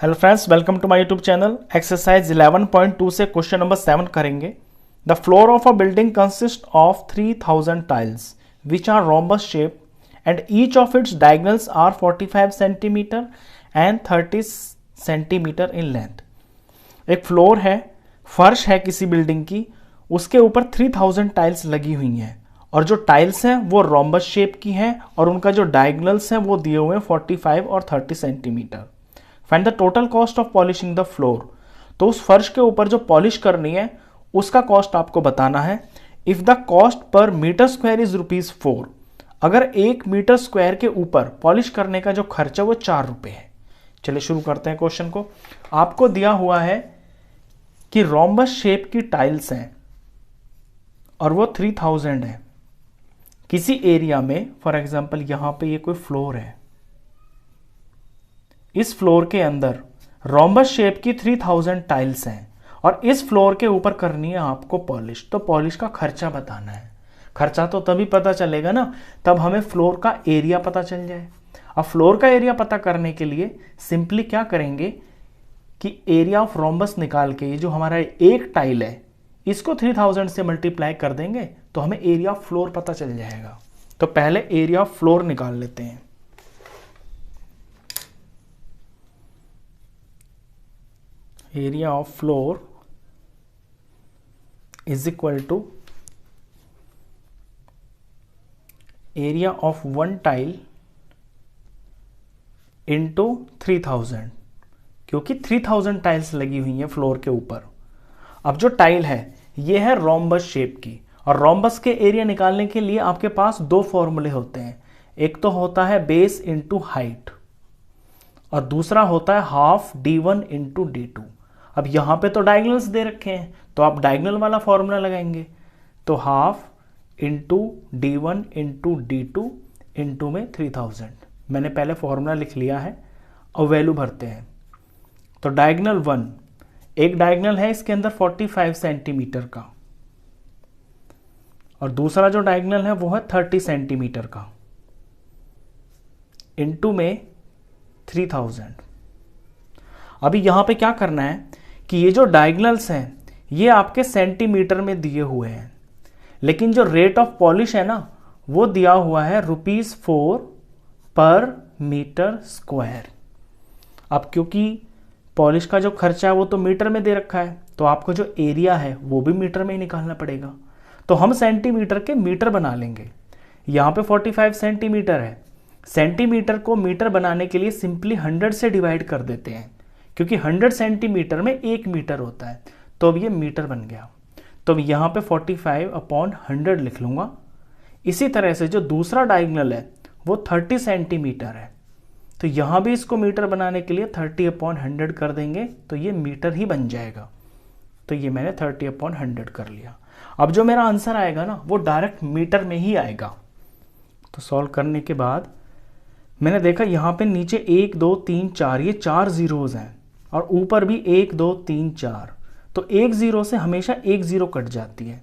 Hello friends, welcome to my YouTube channel. Exercise 11.2 से question number 7 करेंगे। The floor of a building consist of 3000 tiles which are rhombus shape and each of its diagonals are 45 centimetre and 30 centimetre in length. एक floor है, फर्श है किसी building की, उसके ऊपर 3000 टाइल्स लगी हुई हैं और जो टाइल्स हैं वो रोम्बस शेप की हैं और उनका जो डायगोनल्स हैं वो दिए हुए हैं 45 और 30 centimetre. Find the total cost of polishing the floor. तो उस फर्श के ऊपर जो पॉलिश करनी है उसका कॉस्ट आपको बताना है। If the cost per metre square is ₹4, अगर 1 मीटर स्क्वायर के ऊपर पॉलिश करने का जो खर्चा वो ₹4 है। चलिए शुरू करते हैं क्वेश्चन को। आपको दिया हुआ है कि रोम्बस शेप की टाइल्स हैं और वो 3000 है किसी एरिया में। फॉर एग्जांपल यहां पे ये कोई फ्लोर है, इस फ्लोर के अंदर रोम्बस शेप की 3000 टाइल्स हैं और इस फ्लोर के ऊपर करनी है आपको पॉलिश। तो पॉलिश का खर्चा बताना है। खर्चा तो तभी पता चलेगा ना, तब हमें फ्लोर का एरिया पता चल जाए। अब फ्लोर का एरिया पता करने के लिए सिंपली क्या करेंगे कि एरिया ऑफ रोम्बस निकाल के, ये जो हमारा एक टाइल है इसको 3000 से मल्टीप्लाई कर देंगे तो हमें एरिया ऑफ फ्लोर पता चल जाएगा। तो पहले एरिया ऑफ फ्लोर निकाल लेते हैं। Area of floor is equal to area of one tile into 3000, क्योंकि 3000 टाइल्स लगी हुई हैं फ्लोर के ऊपर। अब जो टाइल है ये है रोम्बस शेप की, और रोम्बस के एरिया निकालने के लिए आपके पास दो फॉर्मूले होते हैं। एक तो होता है बेस इंटू हाइट और दूसरा होता है हाफ d1 इंटू d2। अब यहां पे तो डायगोनल्स दे रखे हैं तो आप डायगोनल वाला फॉर्मूला लगाएंगे। तो half into d1 into d2 into में 3000। मैंने पहले फॉर्मूला लिख लिया है, और वैल्यू भरते हैं। तो डायगोनल 1, एक डायगोनल है इसके अंदर 45 सेंटीमीटर का और दूसरा जो डायगोनल है वो है 30 सेंटीमीटर का, इंटू में 3000। अभी यहां पे क्या करना है कि ये जो डायगोनल्स हैं ये आपके सेंटीमीटर में दिए हुए हैं, लेकिन जो रेट ऑफ पॉलिश है ना वो दिया हुआ है ₹4 पर मीटर स्क्वायर। अब क्योंकि पॉलिश का जो खर्चा है वो तो मीटर में दे रखा है, तो आपको जो एरिया है वो भी मीटर में ही निकालना पड़ेगा। तो हम सेंटीमीटर के मीटर बना लेंगे। यहाँ पे 45 सेंटीमीटर है, सेंटीमीटर को मीटर बनाने के लिए सिंपली 100 से डिवाइड कर देते हैं, क्योंकि 100 सेंटीमीटर में 1 मीटर होता है। तो अब ये मीटर बन गया। तो अब यहाँ पे 45/100 लिख लूँगा। इसी तरह से जो दूसरा डायगोनल है वो 30 सेंटीमीटर है, तो यहाँ भी इसको मीटर बनाने के लिए 30/100 कर देंगे तो ये मीटर ही बन जाएगा। तो ये मैंने 30/100 कर लिया। अब जो मेरा आंसर आएगा ना वो डायरेक्ट मीटर में ही आएगा। तो सॉल्व करने के बाद मैंने देखा यहाँ पे नीचे 1 2 3 4 ये 4 जीरोज हैं और ऊपर भी 1 2 3 4। तो एक जीरो से हमेशा एक जीरो कट जाती है,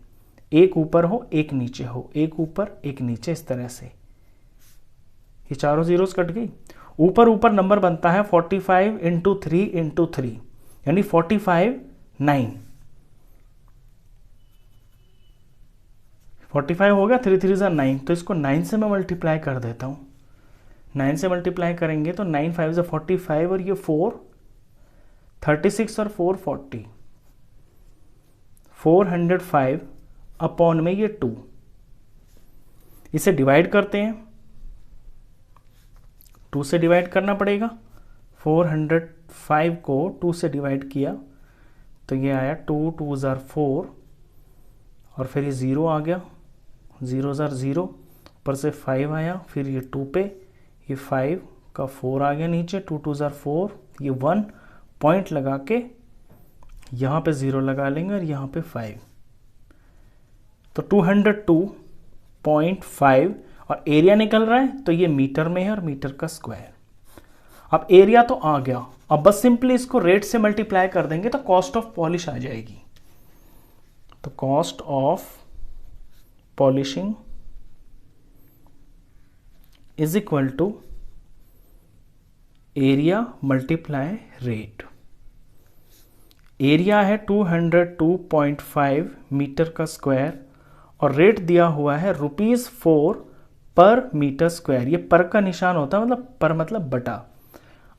एक ऊपर हो एक नीचे हो, एक ऊपर एक नीचे, इस तरह से ये चारों जीरोज कट गई। ऊपर ऊपर नंबर बनता है 45 इंटू 3 इंटू 3 यानी 45 9। 45 हो गया, 3 3 = 9, तो इसको 9 से मैं मल्टीप्लाई कर देता हूँ। 9 से मल्टीप्लाई करेंगे तो 9 5 = 45 और ये 4 36 और 4 40, 405 अपॉन में ये 2। इसे डिवाइड करते हैं, 2 से डिवाइड करना पड़ेगा। 405 को 2 से डिवाइड किया तो ये आया 2 2 = 4 और फिर ये 0 आ गया, 0 * 0, ऊपर से 5 आया, फिर ये 2 पे, ये 5 का 4 आ गया नीचे, 2 2 = 4, ये 1 पॉइंट लगा के यहाँ पे 0 लगा लेंगे और यहाँ पे 5। तो 202.5 और एरिया निकल रहा है तो ये मीटर में है और मीटर का स्क्वायर। अब एरिया तो आ गया, अब बस सिंपली इसको रेट से मल्टीप्लाई कर देंगे तो कॉस्ट ऑफ पॉलिश आ जाएगी। तो cost of polishing is equal to area multiply rate. Area है 202.5 मीटर का स्क्वायर और रेट दिया हुआ है ₹4 पर मीटर स्क्वायर। ये पर का निशान होता है, मतलब पर मतलब बटा।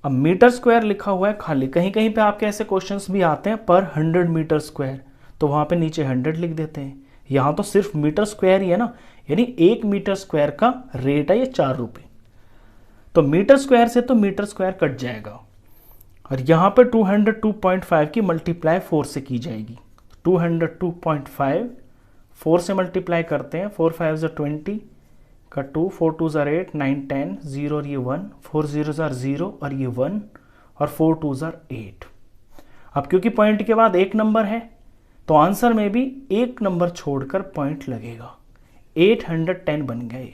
अब मीटर स्क्वायर लिखा हुआ है खाली, कहीं कहीं पे आपके ऐसे क्वेश्चंस भी आते हैं पर 100 मीटर स्क्वायर, तो वहां पे नीचे 100 लिख देते हैं। यहां तो सिर्फ मीटर स्क्वायर ही है ना, यानी 1 मीटर स्क्वायर का रेट है ये ₹4। तो मीटर स्क्वायर से तो मीटर स्क्वायर कट जाएगा और यहां पर 202.5 की मल्टीप्लाई 4 से की जाएगी। 202.5 4 से मल्टीप्लाई करते हैं, 4 5 20 का 2, 4 2 8, 9 10, 0 और ये 1, 4 0 0 और ये 1 और 4 2 8। अब क्योंकि पॉइंट के बाद एक नंबर है तो आंसर में भी एक नंबर छोड़कर पॉइंट लगेगा। 810 बन गए,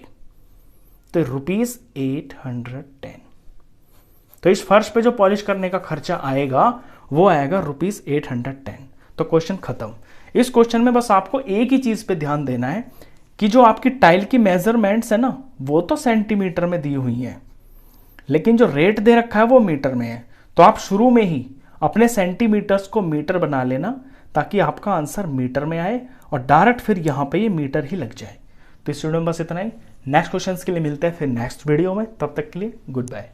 तो ₹810। तो इस फर्श पे जो पॉलिश करने का खर्चा आएगा वो आएगा ₹810। तो क्वेश्चन खत्म। इस क्वेश्चन में बस आपको एक ही चीज पे ध्यान देना है कि जो आपकी टाइल की मेजरमेंट्स है ना, वो तो सेंटीमीटर में दी हुई हैं, लेकिन जो रेट दे रखा है वो मीटर में है। तो आप शुरू में ही अपने सेंटीमीटर्स को मीटर बना लेना ताकि आपका आंसर मीटर में आए और डायरेक्ट फिर यहां पे ये मीटर ही लग जाए। तो इस वीडियो में बस इतना ही। नेक्स्ट क्वेश्चंस के लिए मिलते हैं फिर नेक्स्ट वीडियो में, तब तक के लिए गुड बाय।